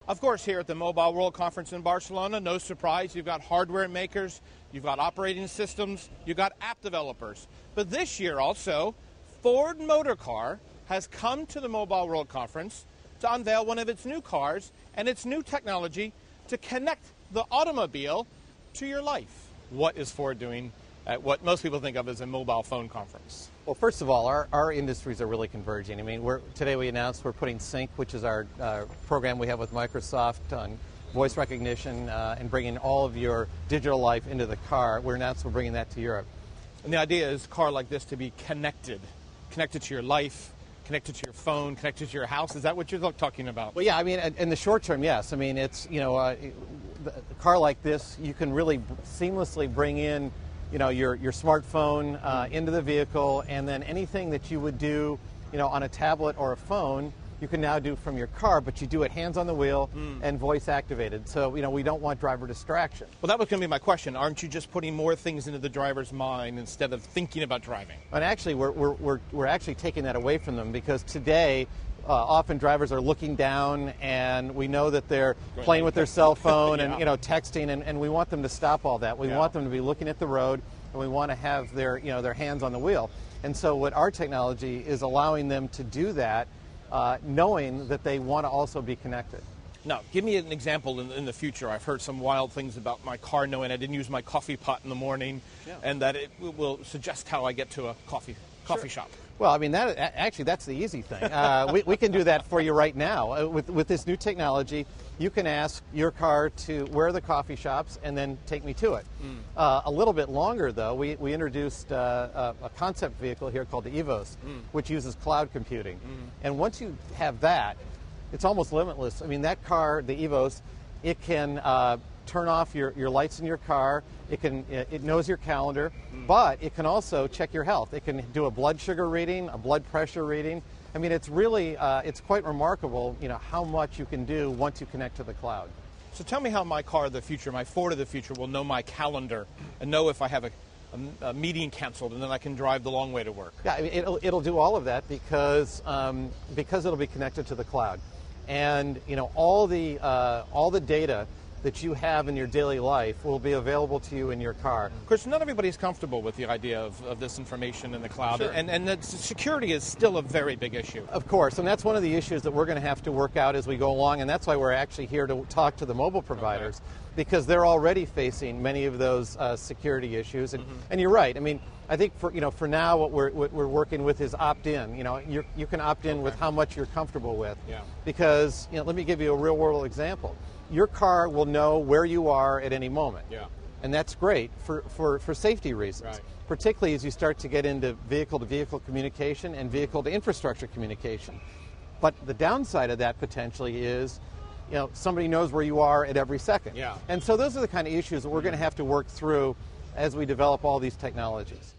Of course, here at the Mobile World Conference in Barcelona, no surprise, you've got hardware makers, you've got operating systems, you've got app developers. But this year also, Ford Motor Car has come to the Mobile World Conference to unveil one of its new cars and its new technology to connect the automobile to your life. What is Ford doing at what most people think of as a mobile phone conference? Well, first of all, our industries are really converging. I mean, today we announced we're putting Sync, which is our program we have with Microsoft on voice recognition and bringing all of your digital life into the car. We announced we're bringing that to Europe. And the idea is a car like this to be connected to your life, connected to your phone, connected to your house. Is that what you're talking about? Well, yeah, I mean, in the short term, yes. I mean, it's, a car like this, you can really seamlessly bring in your smartphone into the vehicle, and then anything that you would do, on a tablet or a phone, you can now do from your car, but you do it hands on the wheel and voice activated. So, we don't want driver distraction. Well, that was going to be my question. Aren't you just putting more things into the driver's mind instead of thinking about driving? And actually, we're actually taking that away from them, because today, often drivers are looking down, and we know that they're playing with their cell phone and texting, and we want them to stop all that. We want them to be looking at the road, and we want to have their their hands on the wheel. And so, what our technology is allowing them to do that, knowing that they want to also be connected. Now, give me an example in the future. I've heard some wild things about my car knowing I didn't use my coffee pot in the morning, and that it will suggest how I get to a coffee shop. Well, I mean, that's the easy thing. We can do that for you right now. With this new technology, you can ask your car to where are the coffee shops and then take me to it. A little bit longer, though, we introduced a concept vehicle here called the EVOS, which uses cloud computing. And once you have that, it's almost limitless. I mean, that car, the EVOS, it can turn off your lights in your car. It knows your calendar, but it can also check your health. It can do a blood sugar reading, a blood pressure reading. I mean, it's really it's quite remarkable, how much you can do once you connect to the cloud. So tell me how my car of the future, my Ford of the future, will know my calendar and know if I have a meeting canceled, and then I can drive the long way to work. Yeah, I mean, it'll do all of that because it'll be connected to the cloud, and all the data that you have in your daily life will be available to you in your car. Of course, not everybody's comfortable with the idea of this information in the cloud, and that security is still a very big issue. Of course, and that's one of the issues that we're going to have to work out as we go along, and that's why we're actually here to talk to the mobile providers, because they're already facing many of those security issues. And you're right. I mean, I think for now, what we're working with is opt-in. You can opt in with how much you're comfortable with, because let me give you a real-world example. Your car will know where you are at any moment. And that's great for safety reasons, particularly as you start to get into vehicle-to-vehicle communication and vehicle-to-infrastructure communication. But the downside of that potentially is, somebody knows where you are at every second. And so those are the kind of issues that we're going to have to work through as we develop all these technologies.